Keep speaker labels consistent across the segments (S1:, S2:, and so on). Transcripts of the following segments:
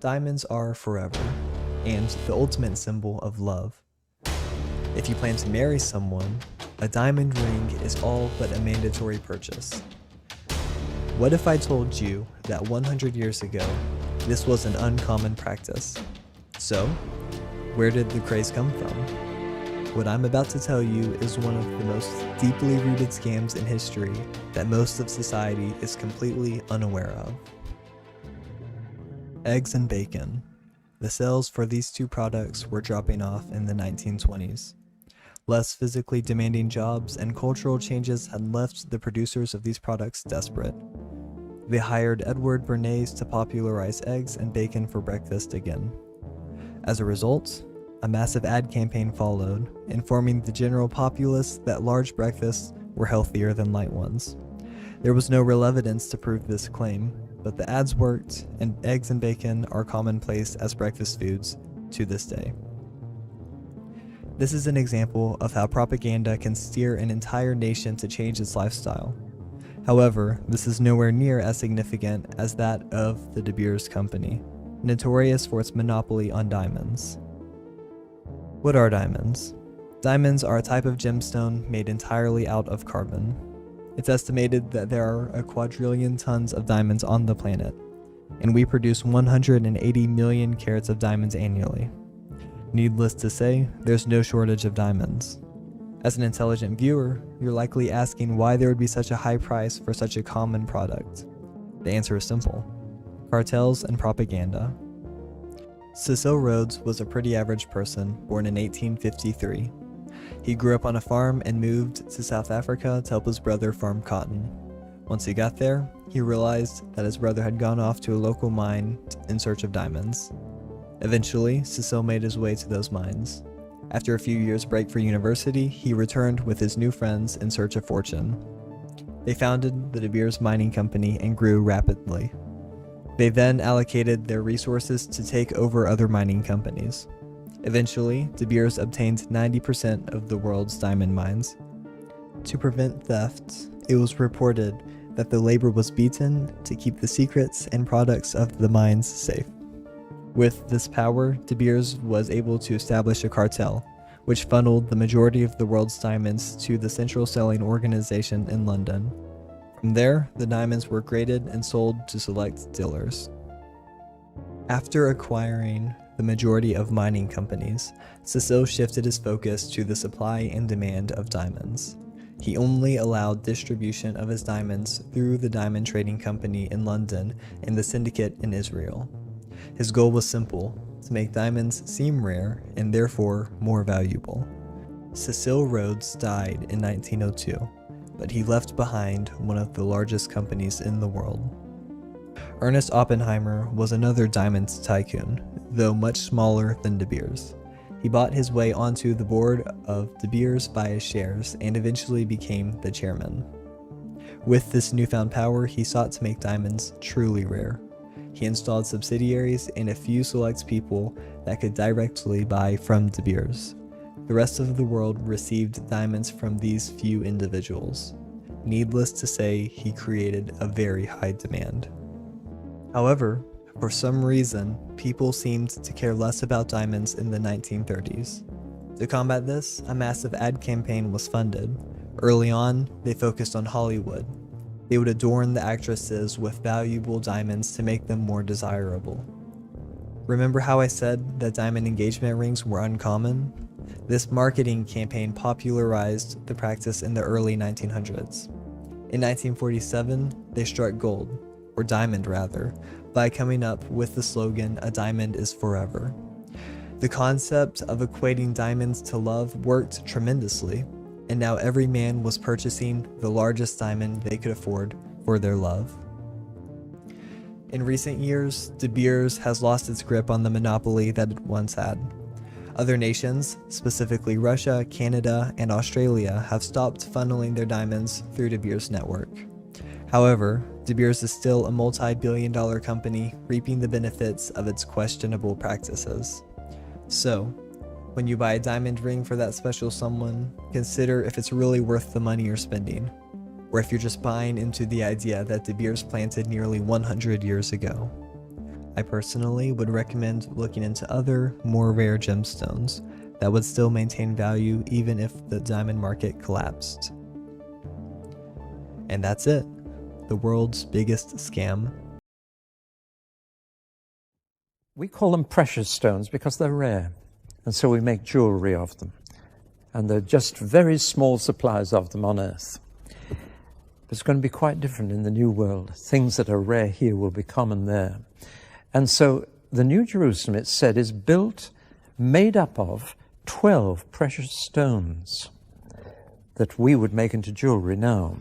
S1: Diamonds are forever, and the ultimate symbol of love. If you plan to marry someone, a diamond ring is all but a mandatory purchase. What if I told you that 100 years ago, this was an uncommon practice? So, where did the craze come from? What I'm about to tell you is one of the most deeply rooted scams in history that most of society is completely unaware of. Eggs and bacon. The sales for these two products were dropping off in the 1920s. Less physically demanding jobs and cultural changes had left the producers of these products desperate. They hired Edward Bernays to popularize eggs and bacon for breakfast again. As a result, a massive ad campaign followed, informing the general populace that large breakfasts were healthier than light ones. There was no real evidence to prove this claim, but the ads worked, and eggs and bacon are commonplace as breakfast foods to this day. This is an example of how propaganda can steer an entire nation to change its lifestyle. However, this is nowhere near as significant as that of the De Beers Company, notorious for its monopoly on diamonds. What are diamonds? Diamonds are a type of gemstone made entirely out of carbon. It's estimated that there are a quadrillion tons of diamonds on the planet, and we produce 180 million carats of diamonds annually. Needless to say, there's no shortage of diamonds. As an intelligent viewer, you're likely asking why there would be such a high price for such a common product. The answer is simple: cartels and propaganda. Cecil Rhodes was a pretty average person born in 1853. He grew up on a farm and moved to South Africa to help his brother farm cotton. Once he got there, he realized that his brother had gone off to a local mine in search of diamonds. Eventually, Cecil made his way to those mines. After a few years' break for university, he returned with his new friends in search of fortune. They founded the De Beers Mining Company and grew rapidly. They then allocated their resources to take over other mining companies. Eventually, De Beers obtained 90% of the world's diamond mines. To prevent theft, it was reported that the labor was beaten to keep the secrets and products of the mines safe. With this power, De Beers was able to establish a cartel, which funneled the majority of the world's diamonds to the central selling organization in London. From there, the diamonds were graded and sold to select dealers. After acquiring the majority of mining companies, Cecil shifted his focus to the supply and demand of diamonds. He only allowed distribution of his diamonds through the Diamond Trading Company in London and the Syndicate in Israel. His goal was simple: to make diamonds seem rare and therefore more valuable. Cecil Rhodes died in 1902, but he left behind one of the largest companies in the world. Ernest Oppenheimer was another diamonds tycoon, though much smaller than De Beers. He bought his way onto the board of De Beers by his shares and eventually became the chairman. With this newfound power, he sought to make diamonds truly rare. He installed subsidiaries and a few select people that could directly buy from De Beers. The rest of the world received diamonds from these few individuals. Needless to say, he created a very high demand. However, for some reason, people seemed to care less about diamonds in the 1930s. To combat this, a massive ad campaign was funded. Early on, they focused on Hollywood. They would adorn the actresses with valuable diamonds to make them more desirable. Remember how I said that diamond engagement rings were uncommon? This marketing campaign popularized the practice in the early 1900s. In 1947, they struck gold, or diamond rather, by coming up with the slogan, "A diamond is forever." The concept of equating diamonds to love worked tremendously, and now every man was purchasing the largest diamond they could afford for their love. In recent years, De Beers has lost its grip on the monopoly that it once had. Other nations, specifically Russia, Canada, and Australia, have stopped funneling their diamonds through De Beers' network. However, De Beers is still a multi-billion-dollar company reaping the benefits of its questionable practices. So, when you buy a diamond ring for that special someone, consider if it's really worth the money you're spending, or if you're just buying into the idea that De Beers planted nearly 100 years ago. I personally would recommend looking into other, more rare gemstones that would still maintain value even if the diamond market collapsed. And that's it. The world's biggest scam.
S2: We call them precious stones because they're rare, and so we make jewelry of them. And there are just very small supplies of them on Earth. It's going to be quite different in the New World. Things that are rare here will be common there. And so the New Jerusalem, it's said, is built, made up of 12 precious stones that we would make into jewelry now.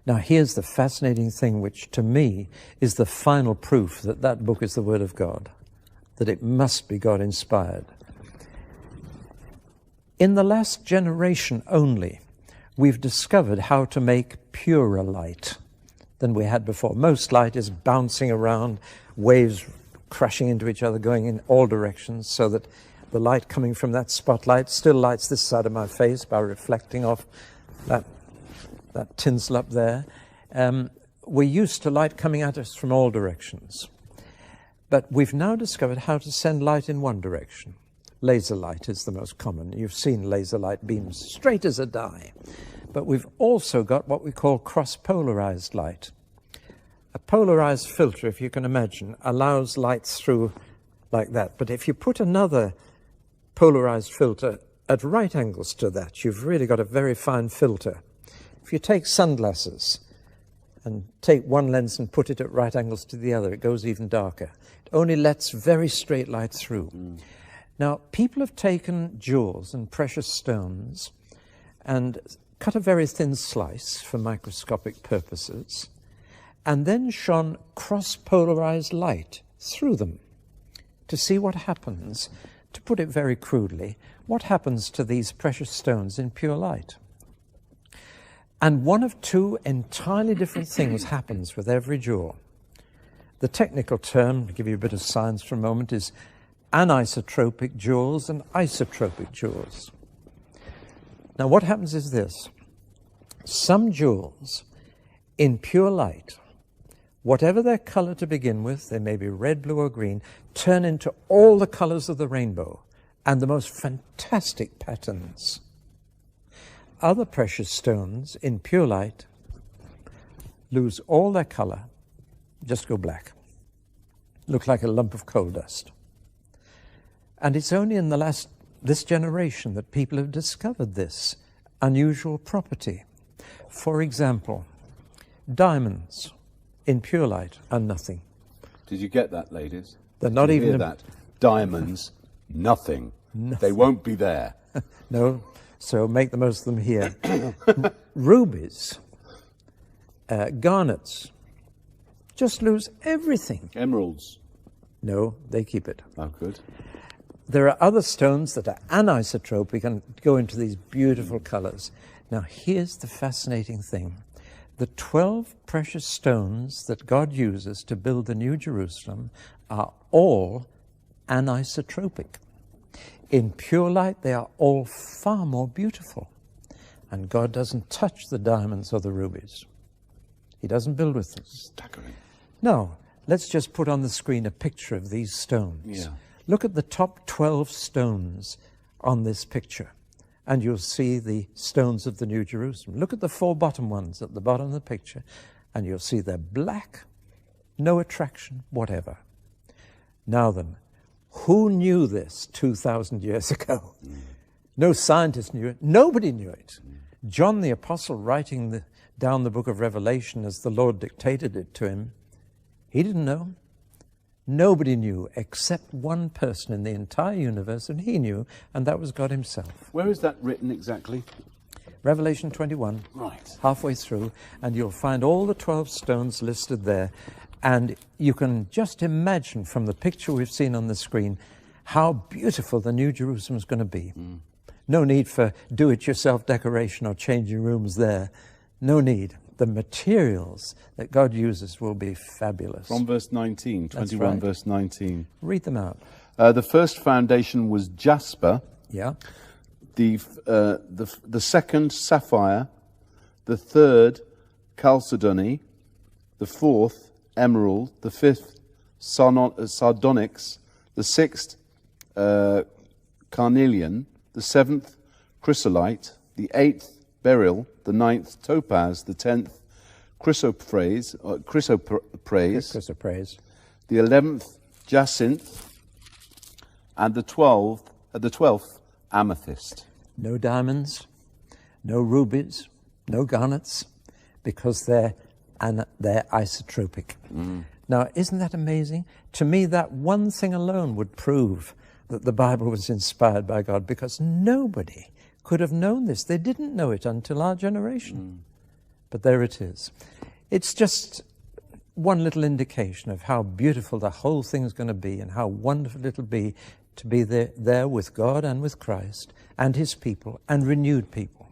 S2: Now here's the fascinating thing, which to me is the final proof that that book is the Word of God, that it must be God-inspired. In the last generation only, we've discovered how to make purer light than we had before. Most light is bouncing around, waves crashing into each other, going in all directions, so that the light coming from that spotlight still lights this side of my face by reflecting off that tinsel up there. We're used to light coming at us from all directions. But we've now discovered how to send light in one direction. Laser light is the most common. You've seen laser light beams straight as a die. But we've also got what we call cross-polarized light. A polarized filter, if you can imagine, allows light through like that. But if you put another polarized filter at right angles to that, you've really got a very fine filter. If you take sunglasses and take one lens and put it at right angles to the other, it goes even darker. It only lets very straight light through. Now, people have taken jewels and precious stones and cut a very thin slice for microscopic purposes, and then shone cross-polarized light through them to see what happens. To put it very crudely, what happens to these precious stones in pure light? And one of two entirely different things happens with every jewel. The technical term, to give you a bit of science for a moment, is anisotropic jewels and isotropic jewels. Now what happens is this. Some jewels in pure light, whatever their color to begin with, they may be red, blue or green, turn into all the colors of the rainbow and the most fantastic patterns. Other precious stones in pure light lose all their color, just go black, look like a lump of coal dust. And it's only in this generation that people have discovered this unusual property. For example, diamonds in pure light are nothing.
S3: Did you get that, ladies?
S2: They're not even
S3: hear that. Diamonds, nothing. They won't be there.
S2: No, so make the most of them here. Rubies, garnets, just lose everything.
S3: Emeralds.
S2: No, they keep it.
S3: Oh, good.
S2: There are other stones that are anisotropic and go into these beautiful colors. Now, here's the fascinating thing. The 12 precious stones that God uses to build the New Jerusalem are all anisotropic. In pure light, they are all far more beautiful. And God doesn't touch the diamonds or the rubies. He doesn't build with them.
S3: Staggering.
S2: No, let's just put on the screen a picture of these stones.
S3: Yeah.
S2: Look at the top 12 stones on this picture, and you'll see the stones of the New Jerusalem. Look at the 4 bottom ones at the bottom of the picture, and you'll see they're black, no attraction, whatever. Now then, who knew this 2,000 years ago? No scientist knew it. Nobody knew it. John the Apostle, writing down the book of Revelation as the Lord dictated it to him, he didn't know. Nobody knew except one person in the entire universe, and he knew, and that was God himself.
S3: Where is that written exactly?
S2: Revelation 21,
S3: Right.
S2: halfway through, and you'll find all the 12 stones listed there. And you can just imagine from the picture we've seen on the screen how beautiful the New Jerusalem is going to be. No need for do-it-yourself decoration or changing rooms there. No need. The materials that God uses will be fabulous.
S3: From verse 19, 21
S2: right.
S3: verse 19.
S2: Read them out.
S3: The first foundation was jasper.
S2: Yeah.
S3: The second, sapphire. The third, chalcedony. The fourth, emerald. The fifth, sardonyx, the 6th carnelian, the 7th chrysolite, the 8th beryl, the 9th topaz, the 10th chrysoprase, the 11th jacinth, and the 12th amethyst.
S2: No diamonds, no rubies, no garnets, because they're isotropic. Now, isn't that amazing? To me, that one thing alone would prove that the Bible was inspired by God, because nobody could have known this. They didn't know it until our generation. But there it is. It's just one little indication of how beautiful the whole thing is going to be, and how wonderful it'll be to be there with God and with Christ and his people and renewed people.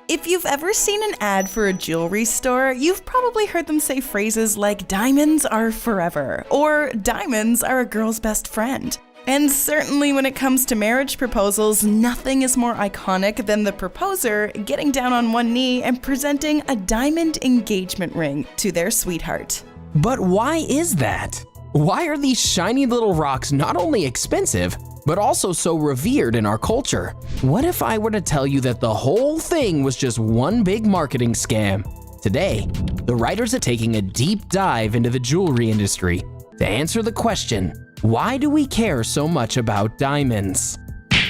S4: If you've ever seen an ad for a jewelry store, you've probably heard them say phrases like "diamonds are forever" or "diamonds are a girl's best friend." And certainly when it comes to marriage proposals, nothing is more iconic than the proposer getting down on one knee and presenting a diamond engagement ring to their sweetheart.
S5: But why is that? Why are these shiny little rocks not only expensive, but also so revered in our culture? What if I were to tell you that the whole thing was just one big marketing scam? Today, the writers are taking a deep dive into the jewelry industry to answer the question, why do we care so much about diamonds?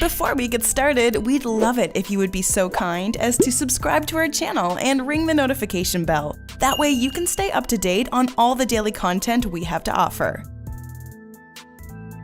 S4: Before we get started, we'd love it if you would be so kind as to subscribe to our channel and ring the notification bell. That way you can stay up to date on all the daily content we have to offer.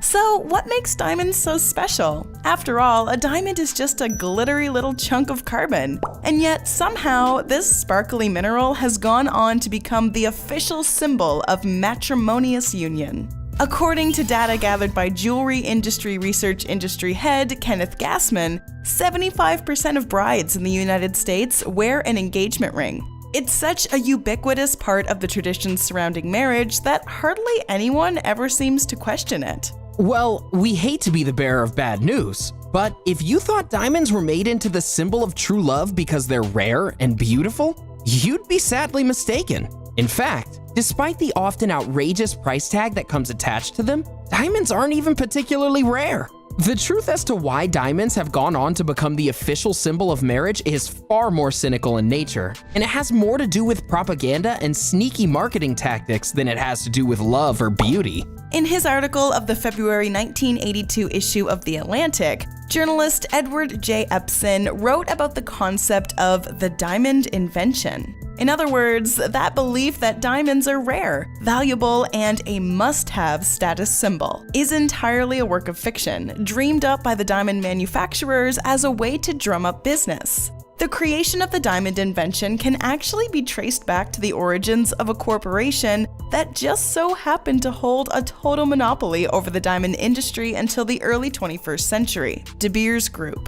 S4: So, what makes diamonds so special? After all, a diamond is just a glittery little chunk of carbon. And yet, somehow, this sparkly mineral has gone on to become the official symbol of matrimonious union. According to data gathered by jewelry industry research industry head Kenneth Gassman, 75% of brides in the United States wear an engagement ring. It's such a ubiquitous part of the traditions surrounding marriage that hardly anyone ever seems to question it.
S5: Well, we hate to be the bearer of bad news, but if you thought diamonds were made into the symbol of true love because they're rare and beautiful, you'd be sadly mistaken. In fact, despite the often outrageous price tag that comes attached to them, diamonds aren't even particularly rare. The truth as to why diamonds have gone on to become the official symbol of marriage is far more cynical in nature, and it has more to do with propaganda and sneaky marketing tactics than it has to do with love or beauty.
S4: In his article of the February 1982 issue of The Atlantic, journalist Edward J. Epson wrote about the concept of the diamond invention. In other words, that belief that diamonds are rare, valuable, and a must-have status symbol is entirely a work of fiction, dreamed up by the diamond manufacturers as a way to drum up business. The creation of the diamond invention can actually be traced back to the origins of a corporation that just so happened to hold a total monopoly over the diamond industry until the early 21st century, De Beers Group.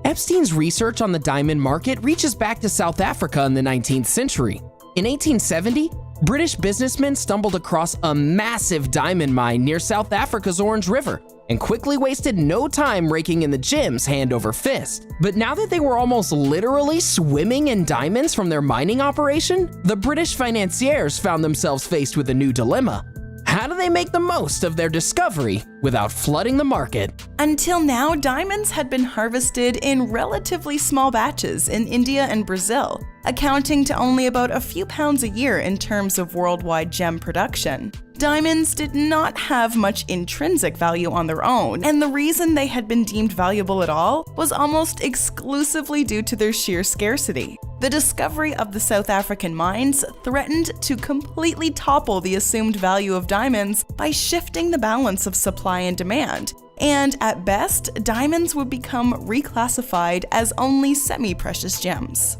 S5: Epstein's research on the diamond market reaches back to South Africa in the 19th century. In 1870, British businessmen stumbled across a massive diamond mine near South Africa's Orange River and quickly wasted no time raking in the gems hand over fist. But now that they were almost literally swimming in diamonds from their mining operation, the British financiers found themselves faced with a new dilemma. How do they make the most of their discovery without flooding the market?
S4: Until now, diamonds had been harvested in relatively small batches in India and Brazil, accounting to only about a few pounds a year in terms of worldwide gem production. Diamonds did not have much intrinsic value on their own, and the reason they had been deemed valuable at all was almost exclusively due to their sheer scarcity. The discovery of the South African mines threatened to completely topple the assumed value of diamonds by shifting the balance of supply and demand, and at best, diamonds would become reclassified as only semi-precious gems.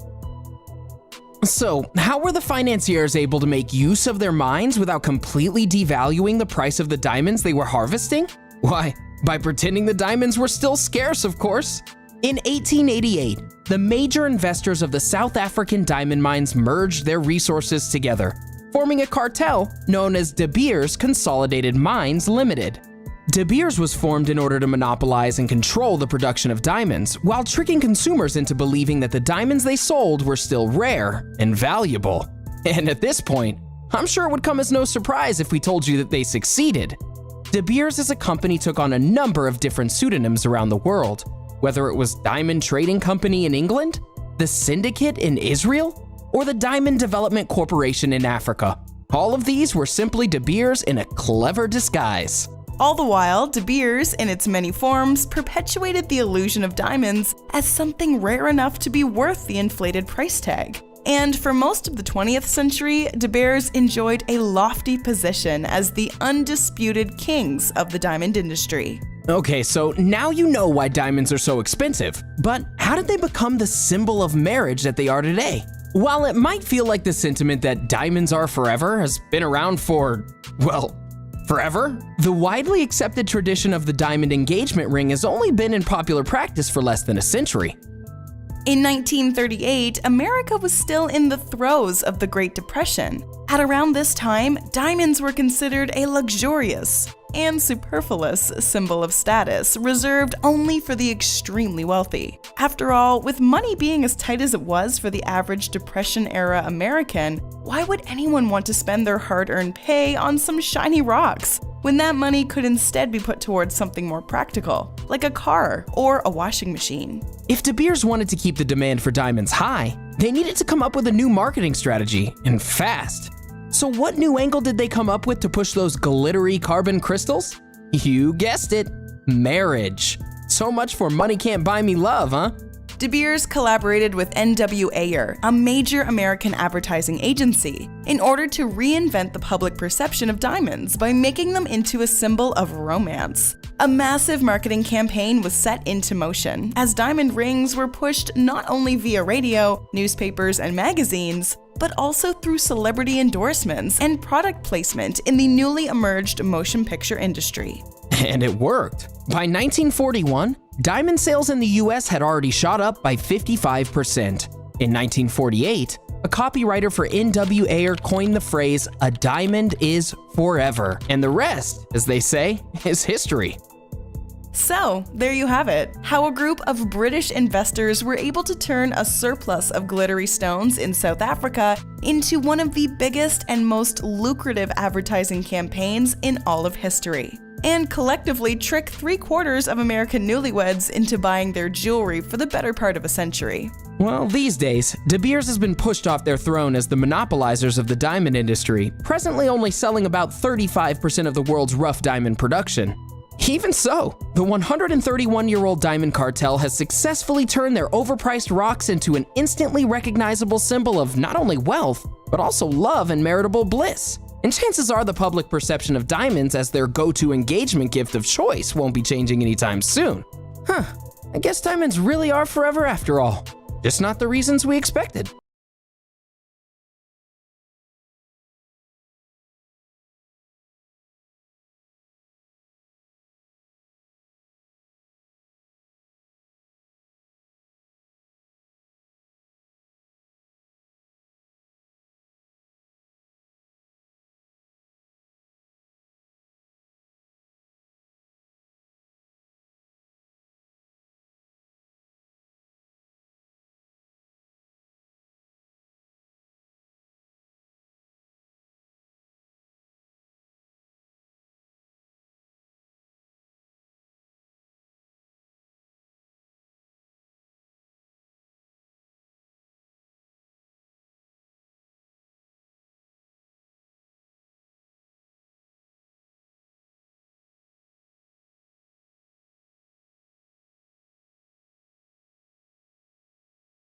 S5: So, how were the financiers able to make use of their mines without completely devaluing the price of the diamonds they were harvesting? Why, by pretending the diamonds were still scarce, of course. In 1888, the major investors of the South African diamond mines merged their resources together, forming a cartel known as De Beers Consolidated Mines Limited. De Beers was formed in order to monopolize and control the production of diamonds, while tricking consumers into believing that the diamonds they sold were still rare and valuable. And at this point, I'm sure it would come as no surprise if we told you that they succeeded. De Beers as a company took on a number of different pseudonyms around the world, whether it was Diamond Trading Company in England, the Syndicate in Israel, or the Diamond Development Corporation in Africa. All of these were simply De Beers in a clever disguise.
S4: All the while, De Beers, in its many forms, perpetuated the illusion of diamonds as something rare enough to be worth the inflated price tag. And for most of the 20th century, De Beers enjoyed a lofty position as the undisputed kings of the diamond industry.
S5: Okay, so now you know why diamonds are so expensive, but how did they become the symbol of marriage that they are today? While it might feel like the sentiment that diamonds are forever has been around for, well, forever, the widely accepted tradition of the diamond engagement ring has only been in popular practice for less than a century.
S4: In 1938, America was still in the throes of the Great Depression. At around this time, diamonds were considered a luxurious and superfluous symbol of status, reserved only for the extremely wealthy. After all, with money being as tight as it was for the average Depression-era American, why would anyone want to spend their hard-earned pay on some shiny rocks, when that money could instead be put towards something more practical, like a car or a washing machine?
S5: If De Beers wanted to keep the demand for diamonds high, they needed to come up with a new marketing strategy, and fast. So what new angle did they come up with to push those glittery carbon crystals? You guessed it, marriage. So much for money can't buy me love, huh?
S4: De Beers collaborated with N.W. Ayer, a major American advertising agency, in order to reinvent the public perception of diamonds by making them into a symbol of romance. A massive marketing campaign was set into motion, as diamond rings were pushed not only via radio, newspapers, and magazines, but also through celebrity endorsements and product placement in the newly emerged motion picture industry.
S5: And it worked. By 1941, diamond sales in the US had already shot up by 55%. In 1948, a copywriter for N.W. Ayer coined the phrase, "A diamond is forever." And the rest, as they say, is history.
S4: So, there you have it, how a group of British investors were able to turn a surplus of glittery stones in South Africa into one of the biggest and most lucrative advertising campaigns in all of history, and collectively trick 3/4 of American newlyweds into buying their jewelry for the better part of a century.
S5: Well, these days, De Beers has been pushed off their throne as the monopolizers of the diamond industry, presently only selling about 35% of the world's rough diamond production. Even so, the 131-year-old diamond cartel has successfully turned their overpriced rocks into an instantly recognizable symbol of not only wealth, but also love and marital bliss. And chances are the public perception of diamonds as their go-to engagement gift of choice won't be changing anytime soon. I guess diamonds really are forever after all. Just not the reasons we expected.